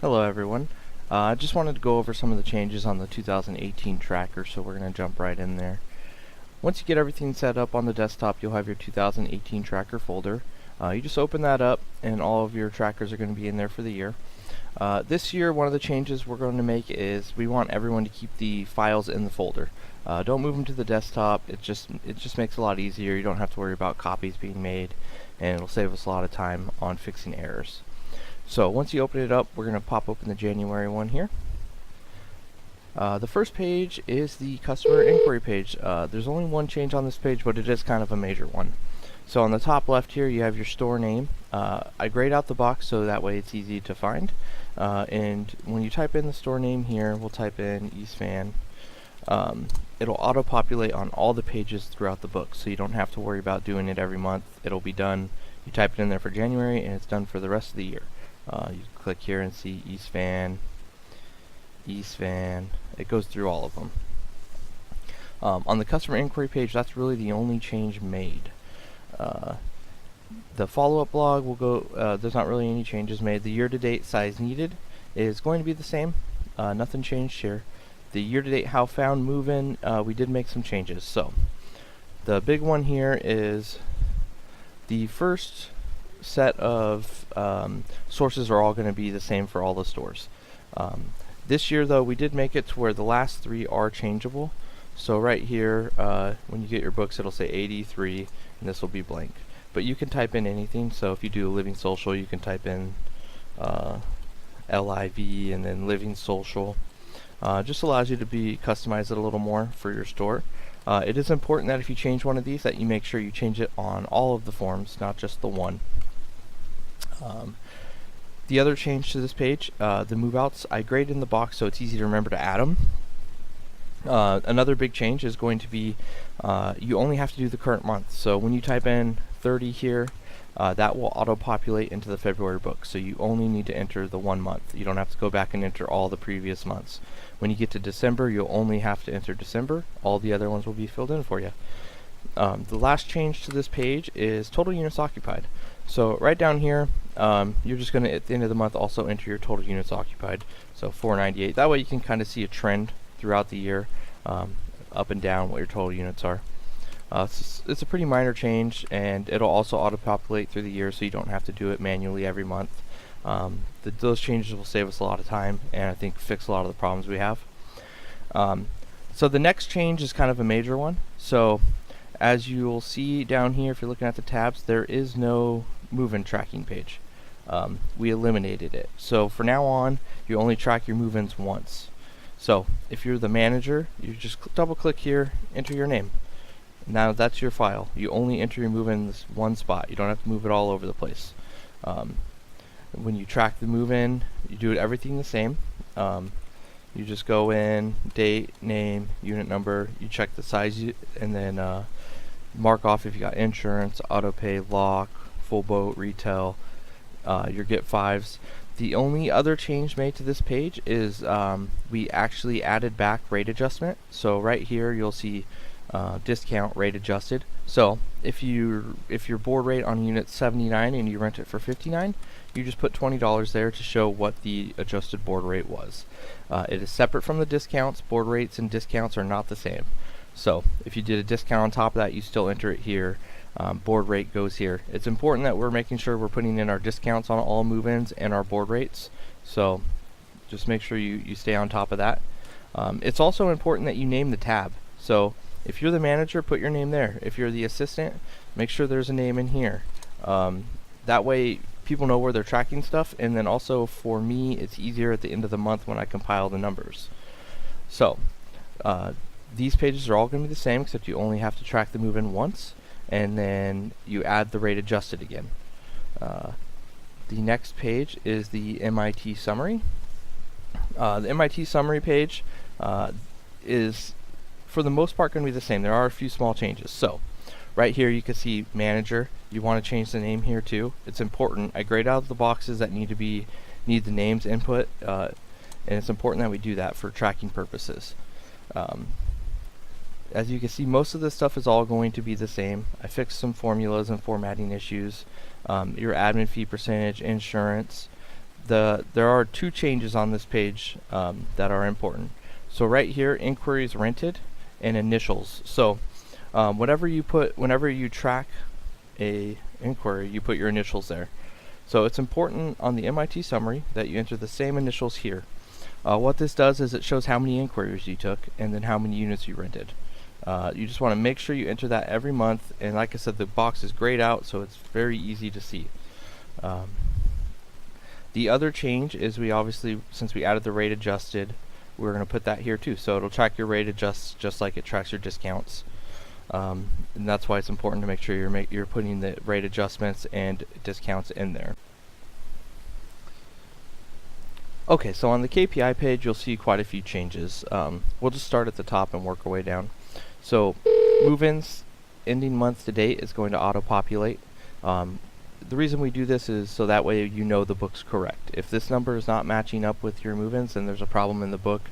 Hello everyone. I just wanted to go over some of the changes on the 2018 tracker, so we're going to jump right in there. Once you get everything set up on the desktop, you'll have your 2018 tracker folder. You just open that up and all of your trackers are going to be in there for the year. This year, one of the changes we're going to make is we want everyone to keep the files in the folder. Don't move them to the desktop. It just makes it a lot easier. You don't have to worry about copies being made, and it'll save us a lot of time on fixing errors. So once you open it up, we're going to pop open the January one here. The first page is the customer inquiry page. There's only one change on this page, but it is kind of a major one. So on the top left here, you have your store name. I grayed out the box so that way it's easy to find. And when you type in the store name here, we'll type in East Van. It'll auto-populate on all the pages throughout the book, so you don't have to worry about doing it every month. It'll be done. You type it in there for January, and it's done for the rest of the year. You click here and see East Van, East Van. It goes through all of them. On the customer inquiry page, that's really the only change made. The follow-up blog will go, there's not really any changes made. The year-to-date size needed is going to be the same. Nothing changed here. The year-to-date how found move-in, we did make some changes. So the big one here is the first set of sources are all going to be the same for all the stores. This year though, we did make it to where the last three are changeable. So right here, when you get your books, it'll say 83 and this will be blank, but you can type in anything. So if you do Living Social, you can type in LIV and then Living Social. Just allows you to customize it a little more for your store. It is important that if you change one of these, that you make sure you change it on all of the forms, not just the one. The other change to this page, the move outs, I graded in the box so it's easy to remember to add them. Another big change is going to be you only have to do the current month. So when you type in 30 here, that will auto-populate into the February book. So you only need to enter the 1 month. You don't have to go back and enter all the previous months. When you get to December, you'll only have to enter December. All the other ones will be filled in for you. The last change to this page is total units occupied. So right down here, you're just going to, at the end of the month, also enter your total units occupied. So 498. That way you can kind of see a trend throughout the year, up and down, what your total units are. It's a pretty minor change, and it'll also auto-populate through the year, so you don't have to do it manually every month. Those changes will save us a lot of time, and I think fix a lot of the problems we have. So the next change is kind of a major one. So as you'll see down here, if you're looking at the tabs, there is no move-in tracking page. We eliminated it. So for now on, you only track your move-ins once. So if you're the manager, you just double-click here, enter your name. Now that's your file. You only enter your move-in in this one spot. You don't have to move it all over the place. When you track the move-in, you do everything the same. You just go in, date, name, unit number, you check the size, and then mark off if you got insurance, auto pay, lock, full boat, retail, your get fives. The only other change made to this page is we actually added back rate adjustment. So right here you'll see discount rate adjusted. So if your board rate on unit 79 and you rent it for 59, you just put $20 there to show what the adjusted board rate was. It is separate from the discounts. Board rates and discounts are not the same. So if you did a discount on top of that, you still enter it here. Board rate goes here. It's important that we're making sure we're putting in our discounts on all move-ins and our board rates. So just make sure you stay on top of that. It's also important that you name the tab. So if you're the manager, put your name there. If you're the assistant, make sure there's a name in here. That way people know where they're tracking stuff, and then also for me, it's easier at the end of the month when I compile the numbers. So these pages are all going to be the same, except you only have to track the move-in once, and then you add the rate adjusted again. The next page is the MIT summary. The MIT summary page is for the most part going to be the same. There are a few small changes. So right here you can see manager. You want to change the name here too. It's important. I grayed out the boxes that need the names input, and it's important that we do that for tracking purposes. As you can see, most of this stuff is all going to be the same. I fixed some formulas and formatting issues. Your admin fee percentage, insurance, there are two changes on this page that are important. So right here, inquiries rented and initials. So whenever you track a inquiry, you put your initials there. So it's important on the MIT summary that you enter the same initials here. What this does is it shows how many inquiries you took and then how many units you rented. You just want to make sure you enter that every month, and like I said, the box is grayed out, so it's very easy to see. The other change is since we added the rate adjusted, we're going to put that here too. So it'll track your rate just like it tracks your discounts. And that's why it's important to make sure you're putting the rate adjustments and discounts in there. Okay, so on the KPI page, you'll see quite a few changes. We'll just start at the top and work our way down. So move-ins ending month to date is going to auto-populate. The reason we do this is so that way you know the book's correct. If this number is not matching up with your move-ins, then there's a problem in the book,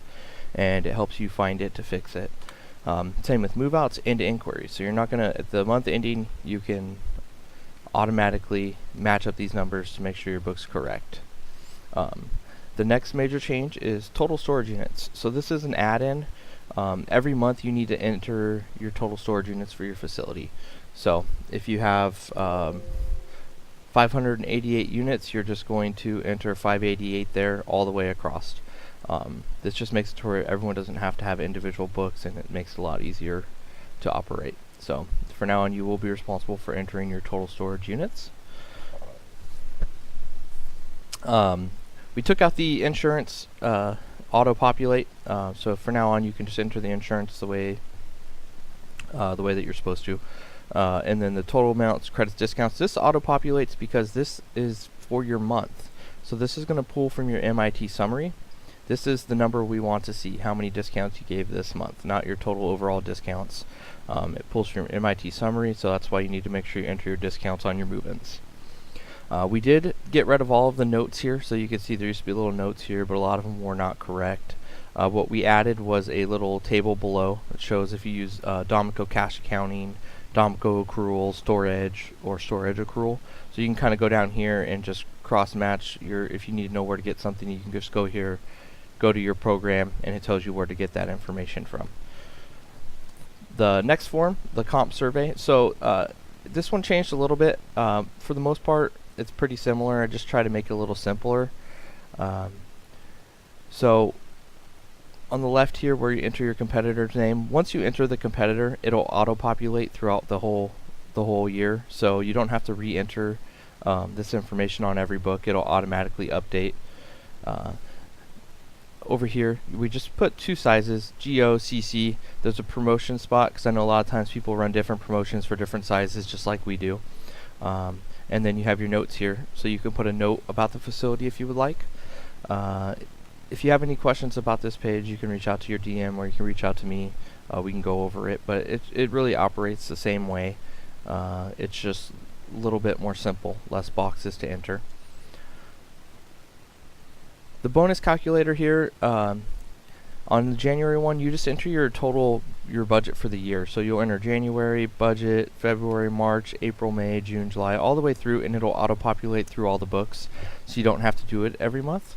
and it helps you find it to fix it. Same with move-outs and inquiries. So you're not going to, at the month ending, you can automatically match up these numbers to make sure your book's correct. The next major change is total storage units. So this is an add-in. Every month you need to enter your total storage units for your facility. So if you have 588 units, you're just going to enter 588 there all the way across. This just makes it to where everyone doesn't have to have individual books, and it makes it a lot easier to operate. So for now on, you will be responsible for entering your total storage units. We took out the insurance auto-populate, so for now on you can just enter the insurance the way that you're supposed to. And then the total amounts, credits, discounts, this auto-populates because this is for your month. So this is going to pull from your MIT summary. This is the number we want to see, how many discounts you gave this month, not your total overall discounts. It pulls from your MIT summary, so that's why you need to make sure you enter your discounts on your move-ins. We did get rid of all of the notes here, so you can see there used to be little notes here, but a lot of them were not correct. What we added was a little table below that shows if you use Domico cash accounting, Domico accrual, storage, or storage accrual. So you can kind of go down here and just cross-match if you need to know where to get something, you can just go here, go to your program, and it tells you where to get that information from. The next form, the comp survey. So this one changed a little bit. For the most part, it's pretty similar. I just try to make it a little simpler. So on the left here where you enter your competitor's name, once you enter the competitor, it'll auto-populate throughout the whole year. So you don't have to re-enter this information on every book. It'll automatically update. Over here, we just put two sizes, GO, CC. There's a promotion spot because I know a lot of times people run different promotions for different sizes, just like we do. And then you have your notes here, so you can put a note about the facility if you would like. If you have any questions about this page, you can reach out to your DM or you can reach out to me. We can go over it, but it really operates the same way. It's just a little bit more simple, less boxes to enter. The bonus calculator here, on the January one, you just enter your budget for the year. So you'll enter January budget, February, March, April, May, June, July, all the way through, and it'll auto-populate through all the books, so you don't have to do it every month.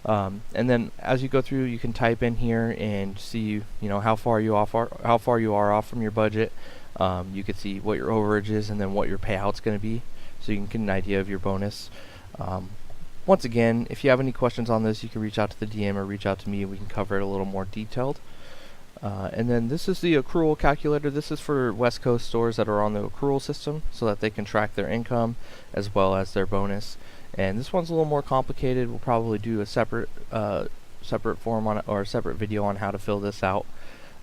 And then as you go through, you can type in here and see, how far you are off from your budget. You can see what your overage is and then what your payout's going to be, so you can get an idea of your bonus. Once again, if you have any questions on this, you can reach out to the DM or reach out to me. We can cover it a little more detailed. And then this is the accrual calculator. This is for West Coast stores that are on the accrual system so that they can track their income as well as their bonus. And this one's a little more complicated. We'll probably do a separate form on it, or a separate video on how to fill this out.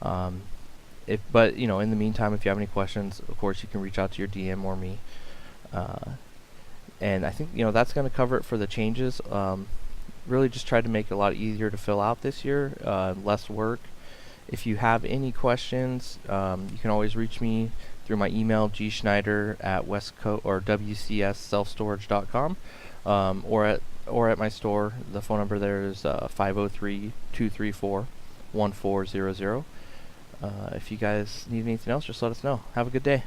But in the meantime, if you have any questions, of course you can reach out to your DM or me. And I think that's going to cover it for the changes. Really just tried to make it a lot easier to fill out this year, less work. If you have any questions, you can always reach me through my email, gschneider@wcsselfstorage.com, or at my store. The phone number there is 503-234-1400. If you guys need anything else, just let us know. Have a good day.